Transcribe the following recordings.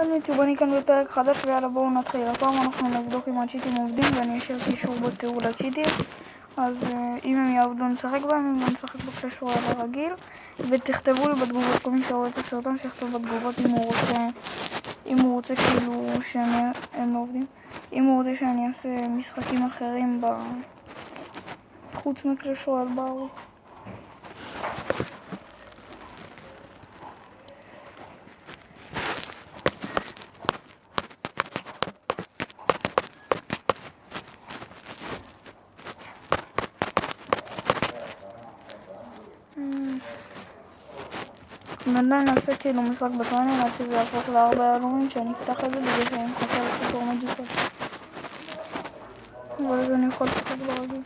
יוטיוב, אני כאן בפרק חדש ויאללה בואו נתחיל. הפעם אנחנו נבדוק אם הצ'יטים עובדים ואני אשאיר קישור בתיאור לצ'יטים, אז אם הם יעבדו נשחק בהם, אם לא נשחק בקלאש רויאל הרגיל, ותכתבו לי בתגובות, כל מי שרואה את הסרטון שיכתוב בתגובות אם הוא רוצה כאילו שהם לא עובדים, אם הוא רוצה שאני אעשה משחקים אחרים חוץ מקלאש רויאל בערוץ. בינתיים נעשה כאילו משחק בטונים עד שזה יהפוך ל4 יהלומים, שאני אפתח את זה בגלל שאני מחכה לסופר מג'יקל, אבל אז אני יכול לשחק ברגיל.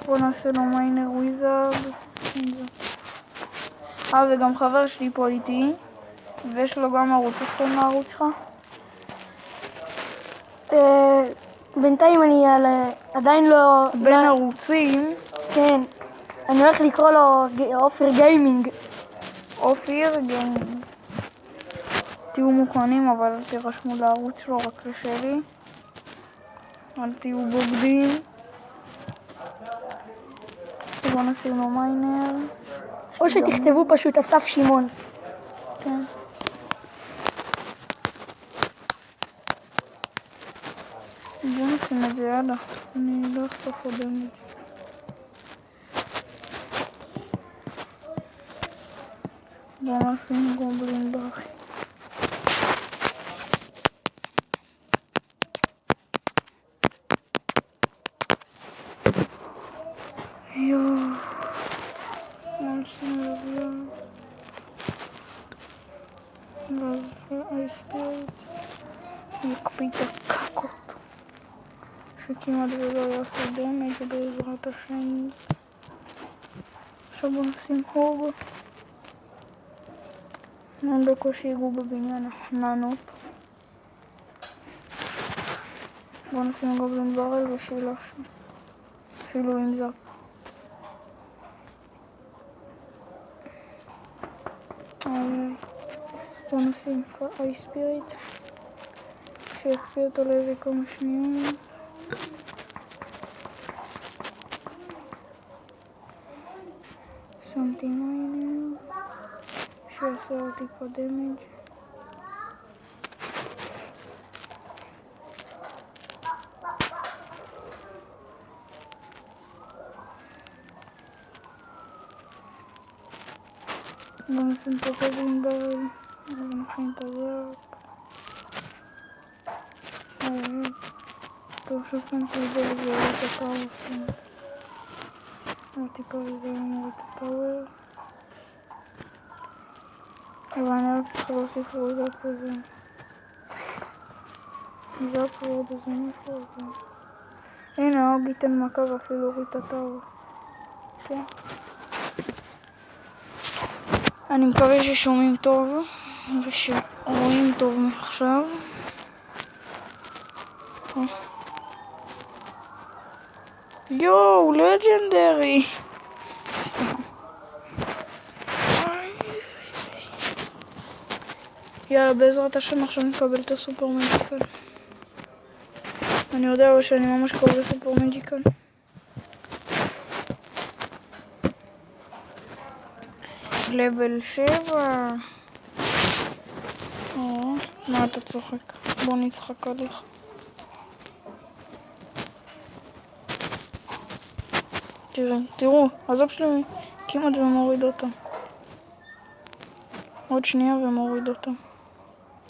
בוא נעשה לו מיינר וויזארד. וגם חבר שלי פה איתי, ויש לו גם ערוץ. איך קוראים לערוץ שלך? בינתיים אני עדיין לא... בין ערוצים. כן, אני הולך לקרוא לו אופיר גיימינג. אופיר גיימינג. תהיו מוכנים, אבל אל תירשמו לערוץ שלו, רק לשלי. אל תהיו בוגדים. בוא נשים לו מיינר. או שתכתבו פשוט אסף שמעון. כן. בוא נשים את זה, יאללה. אני לא אחתוך עוד דמג'. בוא נשים גובלין באחי. יואו. בוא נשים לביון. ואז אייספיריט. יקפיא את הקקות. שכמעט ולא יעשה דמג' בעזרת השם. עכשיו בוא נשים הוג. הם בקושי יגעו בבניין החננות. בוא נשים גובלין ברל ושילש. אפילו עם זאפ. בוא נשים אייספיריט. שיקפיא אותו לאיזה כמה שניות. שמתי מיינר שיעשה לו טיפה דמג'. בוא נשים פה גובלין ברל ונכין את הזאפ. טוב ששמתי את זה וזה יוריד את הפאוור שלנו. טיפה וזה יוריד את הפאוור. אבל אני רק צריך להוסיף לו זאפ וזה. זאפ ועוד איזה משהו. הנה, הוג ייתן מכה ואפילו הוריד את הטאוור. כן. אני מקווה ששומעים טוב ושרואים טוב מעכשיו. יואו, לג'נדרי. סתם. יאללה, בעזרת השם עכשיו נקבל את הסופר מג'יקל. אני יודע שאני ממש קרוב לסופר מג'יקל. לבל 7. מה אתה צוחק? בוא נצחק עליך. תראו, הזאפ שלי כמעט ומוריד אותה. עוד שנייה ומוריד אותה.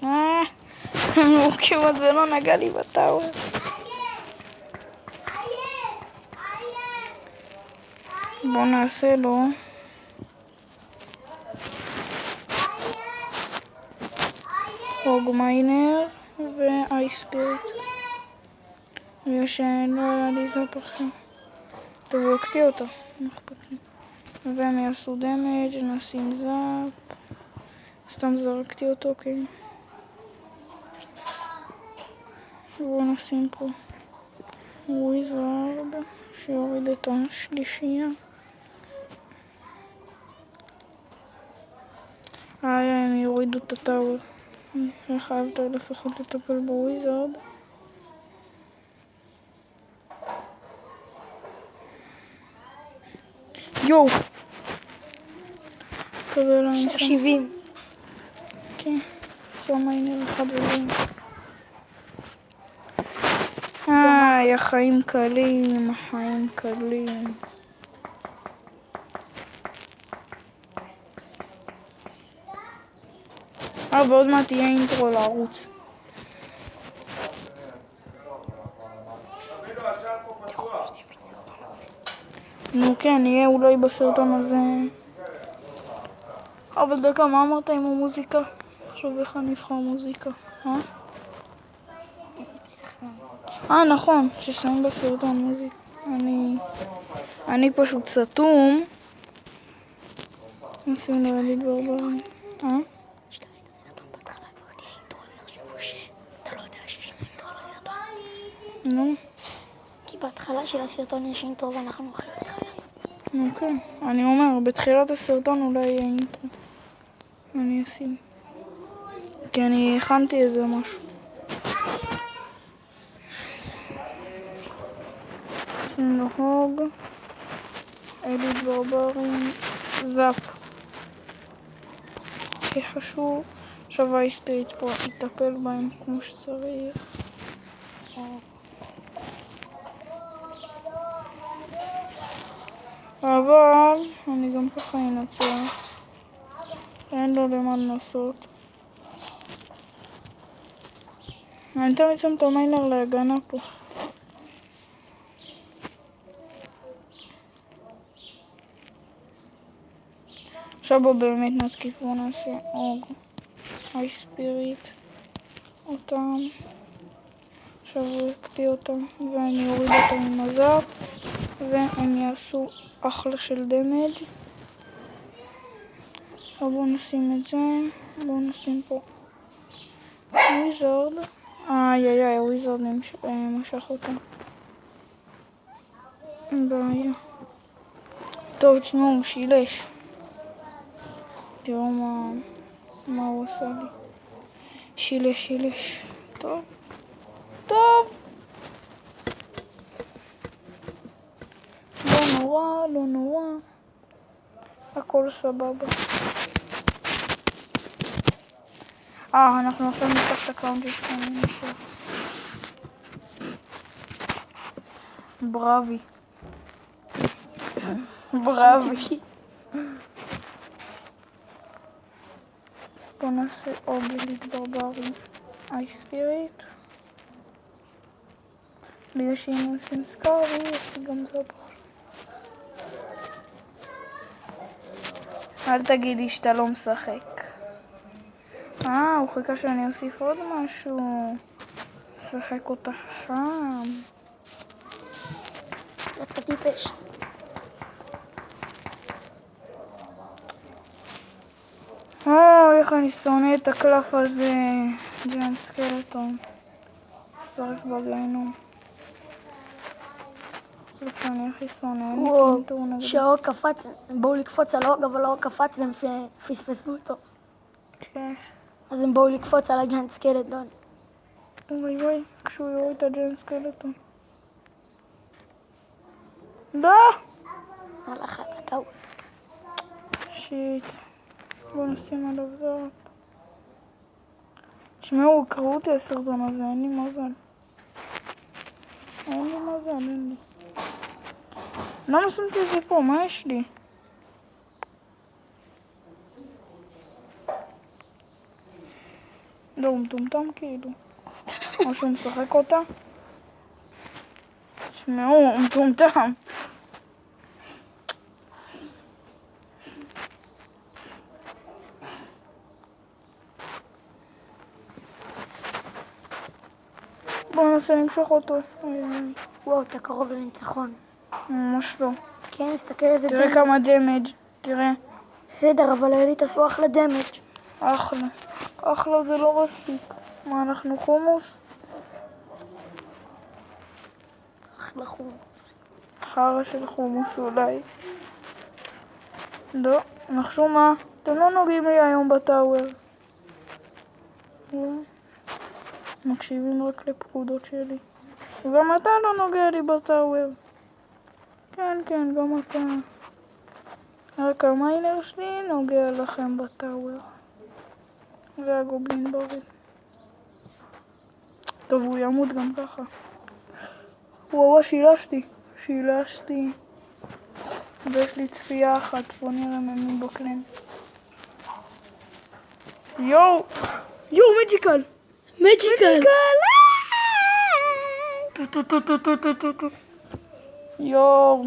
הוא כמעט ולא נגע לי בטאוור. בוא נעשה לו הוג מיינר ואייספיריט. ושלא היה לי זאפ אחר. טוב, הוא יקפיא אותה, אכפת לי. והם יעשו דמג', נשים זאפ. סתם זרקתי אותו, כן. בואו נשים פה וויזארד שיוריד את השלישייה. הם יורידו את הטאוור. אני חייבת לפחות לטפל בוויזארד. יואו! קבל אני שם. 70. כן, שמה הנה אחד ובין. החיים קלים, החיים קלים. ועוד מעט תהיה אינטרו לערוץ. נו כן, יהיה אולי בסרטון הזה. אבל דקה, מה אמרת עם המוזיקה? עכשיו איך אני אבחר מוזיקה, נכון, ששמים בסרטון מוזיקה. אני פשוט סתום. נשים לו יליד ברברים. אתה לא יודע שיש אינטרו לסרטון. נו. כי בהתחלה של הסרטון יש אינטרו ואנחנו אחרי בהתחלה. אוקיי, אני אומר, בתחילת הסרטון אולי יהיה אינטרו. אני אשים. כי אני הכנתי איזה משהו. שים לו הוג. יליד ברברים. זאפ. הכי חשוב. עכשיו האיספיריט פה יטפל בהם כמו שצריך. אבל אני גם ככה אנצח. אין לו למה לנסות. אני תמיד שם את המיינר להגנה פה. עכשיו בוא באמת נתקיף, בוא נעשה אוג. היי ספיריט. אותם. עכשיו הוא יקפיא אותם ואני אוריד אותם עם הזאפ. והם יעשו אחלה של דמג'. עכשיו בואו נשים את זה. בואו נשים פה וויזארד. וויזארד משך אותם. בעיה. טוב, תשמעו, הוא שילש. תראו מה הוא עשה לי. שילש. טוב. לא נורא. הכל סבבה. אנחנו עכשיו נפתח את הקאונטר שלנו. בראבי. בוא נעשה אוג יליד ברברים. היי ספיריט. בגלל שאם עושים סקארי, יש לי גם זה פה. אל תגידי שאתה לא משחק. הוא חיכה שאני אוסיף עוד משהו. משחק אותה חכם. יצא טיפש. איך אני שונא את הקלף הזה. ג'יינט סקלטון. שרף בגיהנום. אני הכי שונא. שהאוג קפץ, באו לקפוץ על האוג, אבל האוג קפץ והם פספסו אותו. כן. אז הם באו לקפוץ על הג'יינט סקלטון. וואי, כשהוא יוריד את הג'יינט סקלטון. לא! הלך על הטאוור. שיט. בוא נשים עליו זאפ. תשמעו, קראו אותי הסרטון הזה, אין לי מזל. אין לי. למה שמתי את זה פה? מה יש לי? לא, הוא מטומטם כאילו. או שהוא משחק אותה? תשמעו, הוא מטומטם. בואו ננסה למשוך אותו. וואו, אתה קרוב לניצחון. ממש לא. כן, תסתכל איזה דמג'. תראה כמה דמג'. תראה. בסדר, אבל האליט עשו אחלה דמג'. אחלה זה לא מספיק. מה, אנחנו חומוס? אחלה חום. חרא של חומוס אולי. לא, נחשו מה? אתם לא נוגעים לי היום בטאוור. מקשיבים רק לפקודות שלי. וגם אתה לא נוגע לי בטאוור. כן, כן, גם אתה. רק המיינר שלי נוגע לכם בטאוור. והגובלין בובל. טוב, הוא ימות גם ככה. וואו, שילשתי. ויש לי צפייה אחת, בוא נראה ממי בוקלן. יואו, מג'יקל! טו. יואו.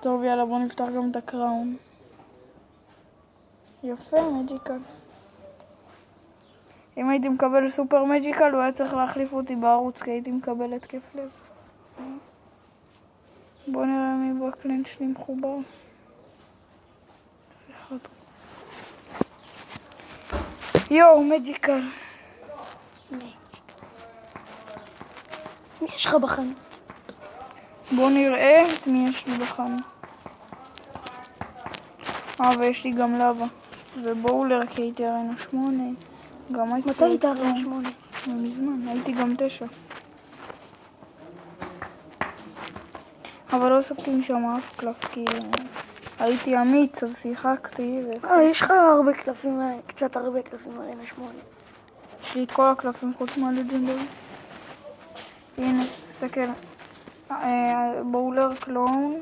טוב, יאללה, בוא נפתח גם את הקראון. יפה, מג'יקל. אם הייתי מקבל סופר מג'יקל, הוא היה צריך להחליף אותי בערוץ, כי הייתי מקבל התקף לב. בוא נראה מי בקלן שלי מחובר. יואו, מג'יקל. מי יש לך בחנות? בוא נראה את מי יש לי בחנות. ויש לי גם לבה. ובואולר כי הייתי ארנה 8. גם הייתי... מתי היית ארנה 8? מזמן, הייתי גם 9. אבל לא עסקתי שם אף קלף כי הייתי אמיץ, אז שיחקתי. יש לך הרבה קלפים, קצת הרבה קלפים ארנה 8. יש לי את כל הקלפים חוץ מהלג'נדרי. הנה, תסתכל. בואולר קלון,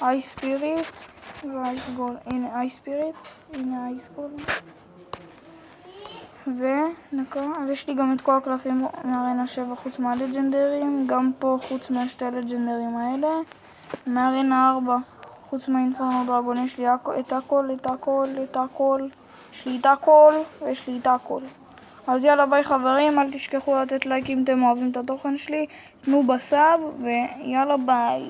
איי ספיריט ואייס גול. הנה איי ספיריט, הנה אייס גול. ויש לי גם את כל הקלפים מארנה 7 חוץ מהלג'נדרים, גם פה חוץ מהשתי הלג'נדרים האלה. מארנה 4 חוץ מהאינפרנו דרגון יש לי את הכל. יש לי את הכל ויש לי את הכל. אז יאללה ביי חברים, אל תשכחו לתת לייק אם אתם אוהבים את התוכן שלי, תנו בסאב ויאללה ביי.